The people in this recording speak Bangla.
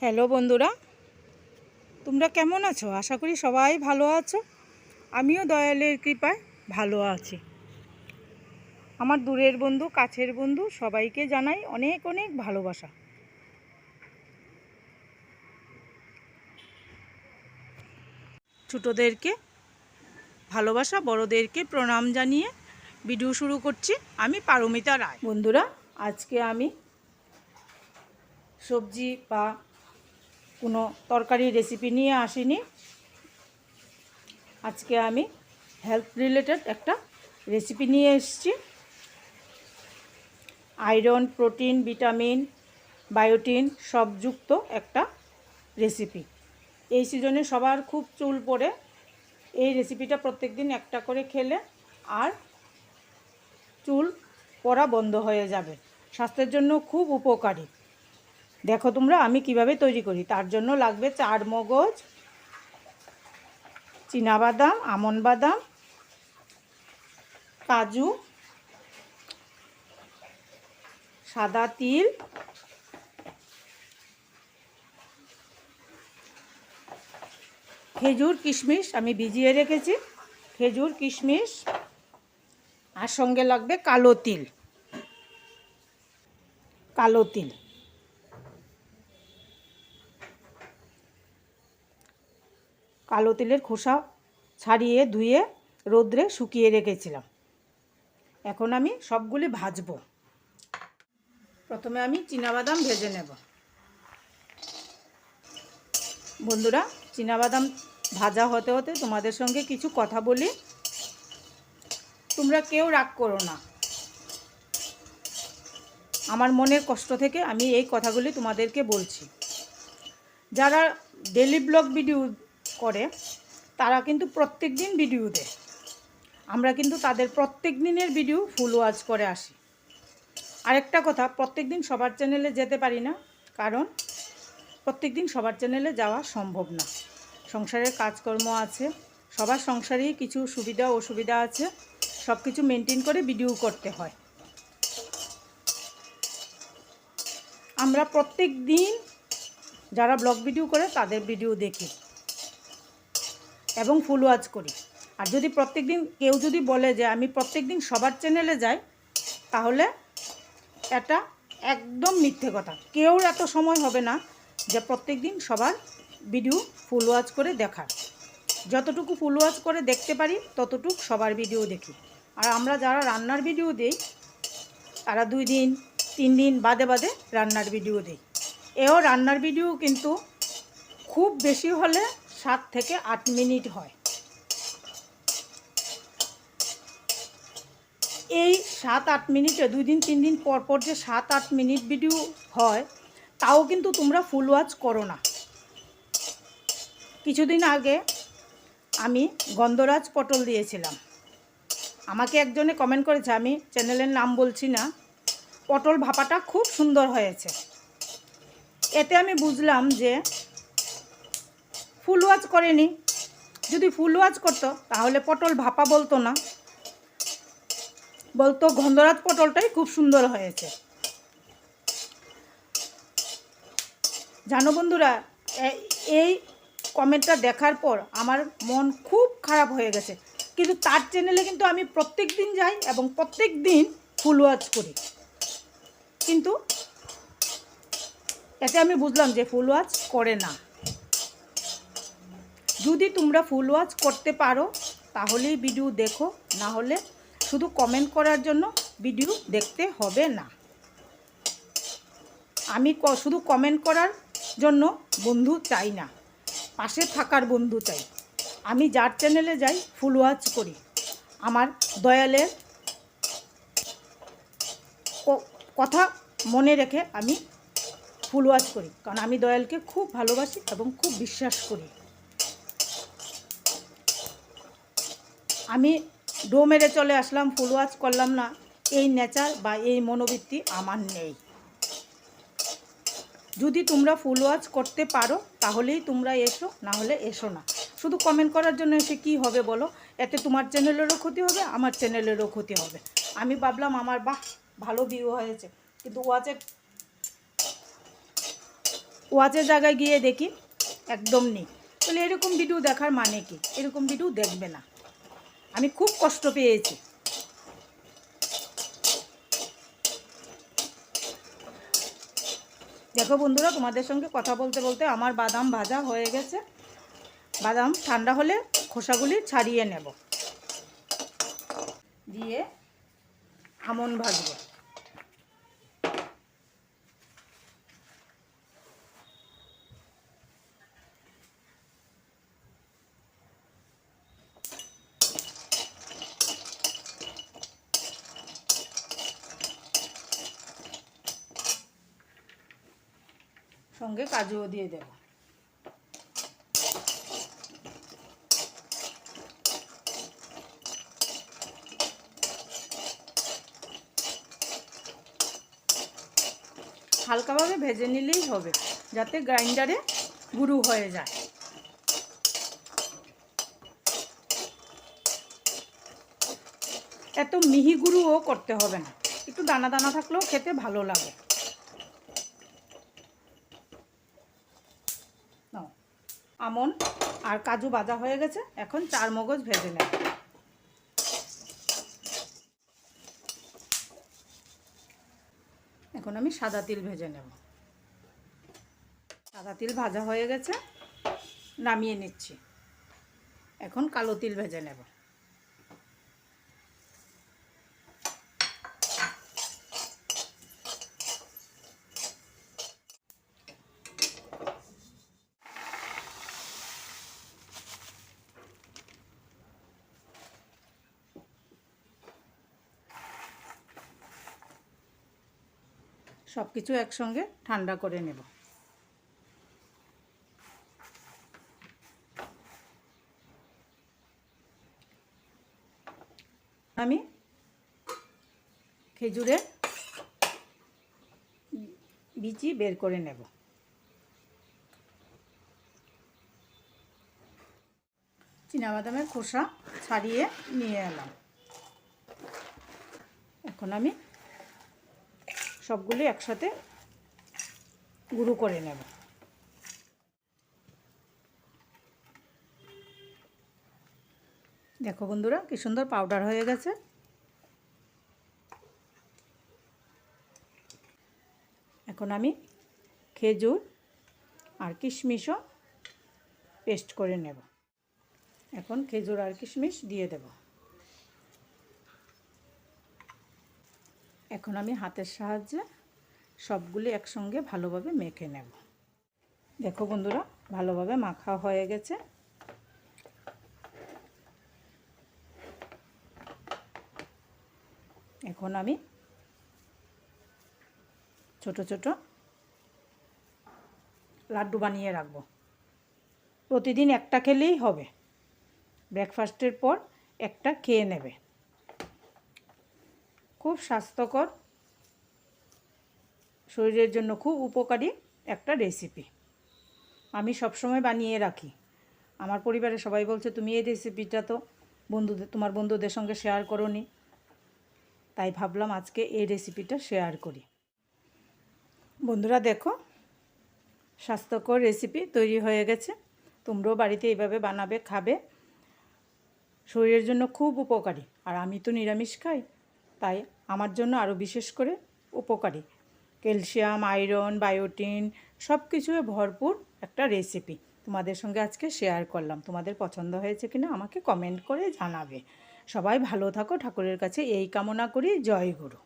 হ্যালো বন্ধুরা, তোমরা কেমন আছো? আশা করি সবাই ভালো আছো। আমিও দয়ালের কৃপায় ভালো আছি। আমার দূরের বন্ধু, কাছের বন্ধু সবাইকে জানাই অনেক অনেক ভালোবাসা। ছোটোদেরকে ভালোবাসা, বড়োদেরকে প্রণাম জানিয়ে ভিডিও শুরু করছি। আমি পারমিতা রায়। বন্ধুরা, আজকে আমি সবজি বা কোনো তরকারি রেসিপি নিয়ে আসিনি। আজকে আমি হেলথ রিলেটেড একটা রেসিপি নিয়ে এসেছি। আয়রন, প্রোটিন, ভিটামিন, বায়োটিন সব যুক্ত একটা রেসিপি। এই সিজনে সবার খুব চুল পড়ে। এই রেসিপিটা প্রত্যেকদিন একটা করে খেলে আর চুল পড়া বন্ধ হয়ে যাবে। স্বাস্থ্যের জন্য খুব উপকারী। দেখো তোমরা আমি কিভাবে তৈরি করি। তার জন্য লাগবে চারমগজ, চীনাবাদাম, আমন্ড বাদাম, কাজু, সাদা তিল, খেজুর, কিশমিশ আমি ভিজিয়ে রেখেছি, খেজুর, কিশমিশ, আর সঙ্গে লাগবে কালো তিল। কালো তিল কালো তিলের খোসা ছাড়িয়ে ধুয়ে রোদ্রে শুকিয়ে রেখেছিলাম। এখন আমি সবগুলি ভাজবো। প্রথমে আমি চীনাবাদাম ভেজে নেব। বন্ধুরা, চীনাবাদাম ভাজা হতে হতে তোমাদের সঙ্গে কিছু কথা বলি। তোমরা কেউ রাগ করো না। আমার মনের কষ্ট থেকে আমি এই কথাগুলি তোমাদেরকে বলছি। যারা ডেলি ব্লগ ভিডিও করে তারা কিন্তু প্রত্যেক দিন ভিডিও দেয়। আমরা কিন্তু তাদের প্রত্যেক দিনের ভিডিও ফুল ওয়াচ করে আসি। আরেকটা কথা, প্রত্যেক দিন সবার চ্যানেলে যেতে পারি না, কারণ প্রত্যেক দিন সবার চ্যানেলে যাওয়া সম্ভব না। সংসারের কাজকর্ম আছে, সবার সংসারেই কিছু সুবিধা অসুবিধা আছে, সব কিছু মেনটেন করে ভিডিও করতে হয়। আমরা প্রত্যেক দিন যারা ব্লগ ভিডিও করে তাদের ভিডিও দেখি এবং ফুল ওয়াচ করি। আর যদি প্রত্যেক দিন কেউ যদি বলে যে আমি প্রত্যেক দিন সবার চ্যানেলে যাই, তাহলে এটা একদম মিথ্যে কথা। কেউ এত সময় হবে না যে প্রত্যেক দিন সবার ভিডিও ফুল ওয়াচ করে দেখার। যতটুকু ফুল ওয়াচ করে দেখতে পারি ততটুকু সবার ভিডিও দেখি। আর আমরা যারা রান্নার ভিডিও দিই তারা 2 দিন 3 দিন বাদে বাদে রান্নার ভিডিও দিই। এও রান্নার ভিডিও কিন্তু খুব বেশি হলে 7 থেকে 8 মিনিট হয়। এই 7-8 মিনিটে 2 দিন 3 দিন পর পর যে 7-8 মিনিট ভিডিও হয়, তাও কিন্তু তোমরা ফুল ওয়াচ করো না। কিছুদিন আগে আমি গন্ধরাজ পটল দিয়েছিলাম। আমাকে একজনে কমেন্ট করেছে, আমি চ্যানেলের নাম বলছি না, পটল ভাপাটা খুব সুন্দর হয়েছে। এতে আমি বুঝলাম যে ফুল ওয়াচ করেনি। যদি ফুল ওয়াচ করতো তাহলে পটল ভাপা বলতো না, বলতো গন্ধরাজ পটলটাই খুব সুন্দর হয়েছে। জানো বন্ধুরা, এই কমেন্টটা দেখার পর আমার মন খুব খারাপ হয়ে গেছে। কিন্তু তার চ্যানেলে কিন্তু আমি প্রত্যেক দিন যাই এবং প্রত্যেক দিন ফুল ওয়াচ করি। কিন্তু এতে আমি বুঝলাম যে ফুল ওয়াচ করে না। যদি তোমরা ফুল ওয়াচ করতে পারো তাহলেই ভিডিও দেখো, না হলে শুধু কমেন্ট করার জন্য ভিডিও দেখতে হবে না। আমি শুধু কমেন্ট করার জন্য বন্ধু চাই না, পাশে থাকার বন্ধু চাই। আমি যার চ্যানেলে যাই ফুল ওয়াচ করি। আমার দয়ালের কথা মনে রেখে আমি ফুল ওয়াচ করি, কারণ আমি দয়ালকে খুব ভালোবাসি এবং খুব বিশ্বাস করি। আমি ডো মেরে চলে আসলাম, ফুল ওয়াচ করলাম না, এই নেচার বা এই মনোবৃত্তি আমার নেই। যদি তোমরা ফুল ওয়াচ করতে পারো তাহলেই তোমরা এসো, না হলে এসো না। শুধু কমেন্ট করার জন্য এসে কী হবে বলো? এতে তোমার চ্যানেলেরও ক্ষতি হবে, আমার চ্যানেলেরও ক্ষতি হবে। আমি ভাবলাম আমার ভালো ভিউ হয়েছে, কিন্তু ওয়াচের ওয়াচের জায়গায় গিয়ে দেখি একদম নেই। তাহলে এরকম ভিডিও দেখার মানে কি? এরকম ভিডিও দেখবে না। আমি খুব কষ্ট পেয়েছি। দেখো বন্ধুরা, তোমাদের সঙ্গে কথা বলতে বলতে আমার বাদাম ভাজা হয়ে গেছে। বাদাম ঠান্ডা হলে খোসাগুলি ছাড়িয়ে নেব, দিয়ে আমন্ড ভাজবো। সঙ্গে কাজুও দিয়ে দেব। হালকাভাবে ভেজে নিলেই হবে, যাতে গ্রাইন্ডারে গুঁড়ো হয়ে যায়। এত মিহি গুঁড়োও করতে হবে না, একটু দানা দানা থাকলেও খেতে ভালো লাগে। আমন্ড আর কাজু ভাজা হয়ে গেছে, এখন চারমগজ ভেজে নেব। এখন আমি সাদা তিল ভেজে নেব। সাদা তিল ভাজা হয়ে গেছে, নামিয়ে নিচ্ছি। এখন কালো তিল ভেজে নেব। সব কিছু একসঙ্গে ঠান্ডা করে নেব। আমি খেজুরের বিচি বের করে নেব। চীনাবাদামের খোসা ছাড়িয়ে নিয়ে এলাম। এখন আমি সবগুলি একসাথে গুঁড়ো করে নেব। দেখো বন্ধুরা, কি সুন্দর পাউডার হয়ে গেছে। এখন আমি খেজুর আর কিশমিশও পেস্ট করে নেব। এখন খেজুর আর কিশমিশ দিয়ে দেব। এখন আমি হাতের সাহায্যে সবগুলি একসঙ্গে ভালোভাবে মেখে নেব। দেখো বন্ধুরা, ভালোভাবে মাখা হয়ে গেছে। এখন আমি ছোট ছোট লাড্ডু বানিয়ে রাখবো। প্রতিদিন একটা খেলেই হবে। ব্রেকফাস্টের পর একটা খেয়ে নেবে। খুব স্বাস্থ্যকর, শরীরের জন্য খুব উপকারী একটা রেসিপি। আমি সবসময় বানিয়ে রাখি। আমার পরিবারের সবাই বলছে, তুমি এই রেসিপিটা তো তোমার বন্ধুদের সঙ্গে শেয়ার করোনি, তাই ভাবলাম আজকে এই রেসিপিটা শেয়ার করি। বন্ধুরা দেখো, স্বাস্থ্যকর রেসিপি তৈরি হয়ে গেছে। তোমরাও বাড়িতে এইভাবে বানাবে, খাবে। শরীরের জন্য খুব উপকারী। আর আমি তো নিরামিষ খাই, তাই আমার জন্য আরও বিশেষ করে উপকারী। ক্যালসিয়াম, আয়রন, বায়োটিন সব কিছুই ভরপুর একটা রেসিপি তোমাদের সঙ্গে আজকে শেয়ার করলাম। তোমাদের পছন্দ হয়েছে কিনা আমাকে কমেন্ট করে জানাবে। সবাই ভালো থাকো, ঠাকুরের কাছে এই কামনা করি। জয় গুরু।